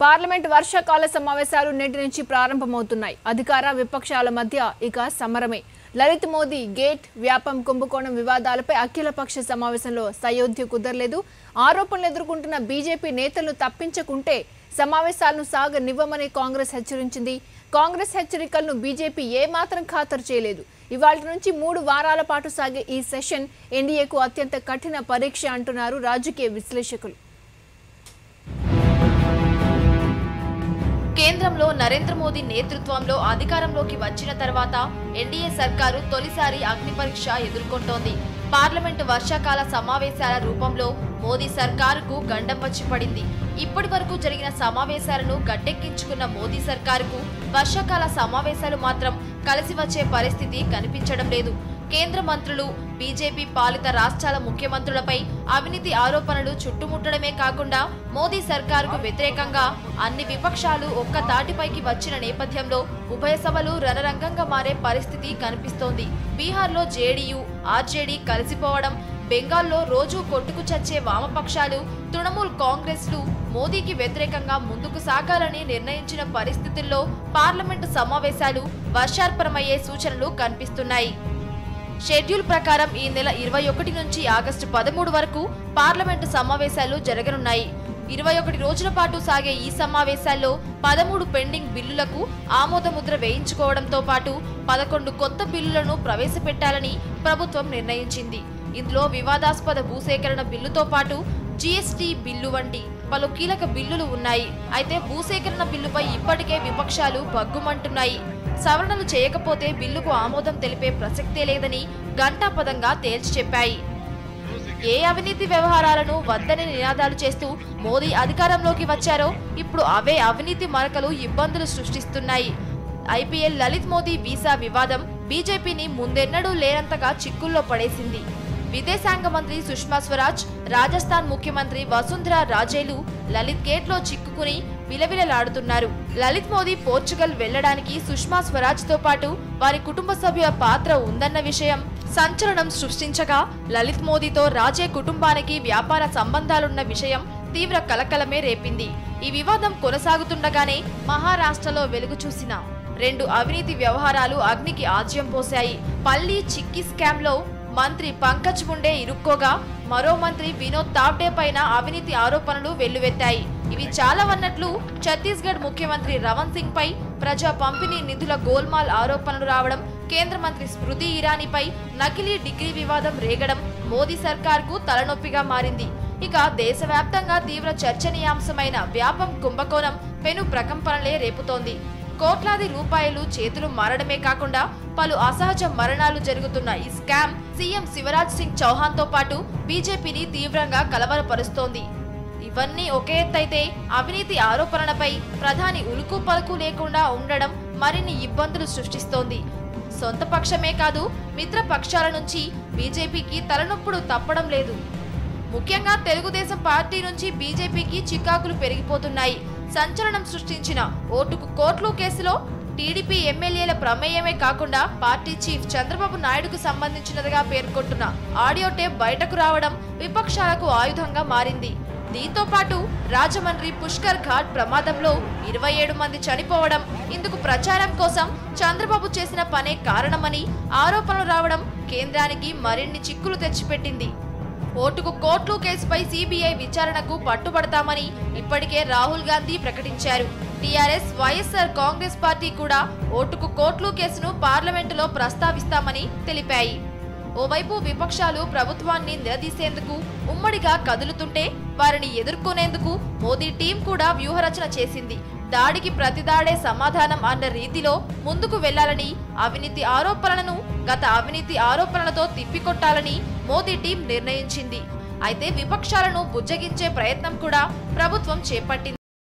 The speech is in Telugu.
పార్లమెంట్ వర్షాకాల సమావేశాలు నేటి నుంచి ప్రారంభమవుతున్నాయి. అధికార విపక్షాల మధ్య ఇక సమరమే. లలిత్ మోదీ గేట్ వ్యాపం కుంభకోణం వివాదాలపై అఖిలపక్ష సమావేశంలో సయోధ్య కుదరలేదు. ఆరోపణలు ఎదుర్కొంటున్న బీజేపీ నేతలను తప్పించకుంటే సమావేశాలను సాగనివ్వమని కాంగ్రెస్ హెచ్చరించింది. కాంగ్రెస్ హెచ్చరికలను బీజేపీ ఏమాత్రం ఖాతరు చేయలేదు. ఇవాళ నుంచి 3 వారాల పాటు సాగే ఈ సెషన్ ఎన్డీఏకు అత్యంత కఠిన పరీక్ష అంటున్నారు రాజకీయ విశ్లేషకులు. కేంద్రంలో నరేంద్ర మోదీ నేతృత్వంలో అధికారంలోకి వచ్చిన తర్వాత ఎన్డీఏ సర్కారు తొలిసారి అగ్ని పరీక్ష ఎదుర్కొంటోంది. పార్లమెంటు వర్షాకాల సమావేశాల రూపంలో మోదీ సర్కారుకు గండం వచ్చి పడింది. ఇప్పటి వరకు జరిగిన సమావేశాలను గట్టెక్కించుకున్న మోదీ సర్కారుకు వర్షాకాల సమావేశాలు మాత్రం కలిసి వచ్చే పరిస్థితి కనిపించడం లేదు. కేంద్ర మంత్రులు, బీజేపీ పాలిత రాష్ట్రాల ముఖ్యమంత్రులపై అవినీతి ఆరోపణలు చుట్టుముట్టడమే కాకుండా మోదీ సర్కారుకు వ్యతిరేకంగా అన్ని విపక్షాలు ఒక్క తాటిపైకి వచ్చిన నేపథ్యంలో ఉభయ సభలు రణరంగంగా మారే పరిస్థితి కనిపిస్తోంది. బీహార్లో జేడీయూ, ఆర్జేడీ కలిసిపోవడం, బెంగాల్లో రోజూ కొట్టుకు చచ్చే వామపక్షాలు, తృణమూల్ కాంగ్రెస్లు మోదీకి వ్యతిరేకంగా ముందుకు సాగాలని నిర్ణయించిన పరిస్థితుల్లో పార్లమెంటు సమావేశాలు వర్షార్పణమయ్యే సూచనలు కనిపిస్తున్నాయి. షెడ్యూల్ ప్రకారం ఈ నెల 21 నుంచి ఆగస్టు 13 వరకు పార్లమెంటు సమావేశాలు జరగనున్నాయి. 21 రోజుల పాటు సాగే ఈ సమావేశాల్లో 13 పెండింగ్ బిల్లులకు ఆమోదముద్ర వేయించుకోవడంతో పాటు 11 కొత్త బిల్లులను ప్రవేశపెట్టాలని ప్రభుత్వం నిర్ణయించింది. ఇందులో వివాదాస్పద భూసేకరణ బిల్లుతో పాటు జీఎస్టీ బిల్లు వంటి పలు కీలక బిల్లులు ఉన్నాయి. అయితే భూసేకరణ బిల్లుపై ఇప్పటికే విపక్షాలు బగ్గుమంటున్నాయి. సవరణలు చేయకపోతే బిల్లుకు ఆమోదం తెలిపే ప్రసక్తే లేదని ఘంటాపథంగా తేల్చి చెప్పాయి. ఏ అవినీతి వ్యవహారాలను వద్దని నినాదాలు చేస్తూ మోదీ అధికారంలోకి వచ్చారో ఇప్పుడు అవే అవినీతి మరకలు ఇబ్బందులు సృష్టిస్తున్నాయి. ఐపీఎల్ లలిత్ మోదీ వీసా వివాదం బీజేపీని ముందెన్నడూ లేనంతగా చిక్కుల్లో పడేసింది. విదేశాంగ మంత్రి సుష్మా స్వరాజ్, రాజస్థాన్ ముఖ్యమంత్రి వసుంధరా రాజేలు లలిత్ గేట్లో చిక్కుకుని విలవిలలాడుతున్నారు. లలిత్ మోదీ పోర్చుగల్ వెళ్లడానికి సుష్మా స్వరాజ్ తో పాటు వారి కుటుంబ సభ్యుల పాత్ర ఉందన్న విషయం సంచలనం సృష్టించగా, లలిత్ మోదీతో రాజే కుటుంబానికి వ్యాపార సంబంధాలున్న విషయం తీవ్ర కలకలమే రేపింది. ఈ వివాదం కొనసాగుతుండగానే మహారాష్ట్రలో వెలుగు చూసిన 2 అవినీతి వ్యవహారాలు అగ్నికి ఆజ్యం పోశాయి. పల్లి చిక్కీ స్కామ్ లో మంత్రి పంకజ్ ముండే ఇరుక్కోగా మరో మంత్రి వినోద్ తావ్డే పైన అవినీతి ఆరోపణలు వెల్లువెత్తాయి. ఇవి చాలావన్నట్లు ఛత్తీస్గఢ్ ముఖ్యమంత్రి రమణ్ సింగ్ పై ప్రజా పంపిణీ నిధుల గోల్మాల్ ఆరోపణలు రావడం, కేంద్ర మంత్రి స్మృతి ఇరానీపై నకిలీ డిగ్రీ వివాదం రేగడం మోదీ సర్కార్కు తలనొప్పిగా మారింది. ఇక దేశవ్యాప్తంగా తీవ్ర చర్చనీయాంశమైన వ్యాపం కుంభకోణం పెను ప్రకంపనలే రేపుతోంది. కోట్లాది రూపాయలు చేతులు మారడమే కాకుండా పలు అసహజ మరణాలు జరుగుతున్న ఈ స్కామ్ సీఎం శివరాజ్ సింగ్ చౌహాన్ తో పాటు బీజేపీని తీవ్రంగా కలవరపరుస్తోంది. ఇవన్నీ ఒకే ఎత్తైతే అవినీతి ఆరోపణలపై ప్రధాని ఉలుకు పలుకు లేకుండా ఉండడం మరిన్ని ఇబ్బందులు సృష్టిస్తోంది. సొంత పక్షమే కాదు, మిత్ర పక్షాల నుంచి బీజేపీకి తలనొప్పులు తప్పడం లేదు. ముఖ్యంగా తెలుగుదేశం పార్టీ నుంచి బీజేపీకి చికాకులు పెరిగిపోతున్నాయి. సంచలనం సృష్టించిన ఓటుకు కోట్లు కేసులో టీడీపీ ఎమ్మెల్యేల ప్రమేయమే కాకుండా పార్టీ చీఫ్ చంద్రబాబు నాయుడుకు సంబంధించినదిగా పేర్కొంటున్న ఆడియో టేప్ బయటకు రావడం విపక్షాలకు ఆయుధంగా మారింది. దీంతో పాటు రాజమండ్రి పుష్కర్ ఘాట్ ప్రమాదంలో 27 మంది చనిపోవడం ఇందుకు ప్రచారం కోసం చంద్రబాబు చేసిన పనే కారణమని ఆరోపణలు రావడం కేంద్రానికి మరిన్ని చిక్కులు తెచ్చిపెట్టింది. ఓటుకు కోట్లు కేసుపై సిబిఐ విచారణకు పట్టుబడతామని ఇప్పటికే రాహుల్ గాంధీ ప్రకటించారు. టీఆర్ఎస్, వైఎస్ఆర్ కాంగ్రెస్ పార్టీ కూడా ఓటుకు కోట్లు కేసును పార్లమెంటులో ప్రస్తావిస్తామని తెలిపాయి. ఓవైపు విపక్షాలు ప్రభుత్వాన్ని నిలదీసేందుకు ఉమ్మడిగా కదులుతుంటే వారిని ఎదుర్కొనేందుకు మోదీ టీం కూడా వ్యూహరచన చేసింది. దాడికి ప్రతిదాడే సమాధానం అన్న రీతిలో ముందుకు వెళ్లాలని, అవినీతి ఆరోపణలను గత అవినీతి ఆరోపణలతో తిప్పికొట్టాలని మోదీ టీం నిర్ణయించింది. అయితే విపక్షాలను బుజ్జగించే ప్రయత్నం కూడా ప్రభుత్వం చేపట్టింది.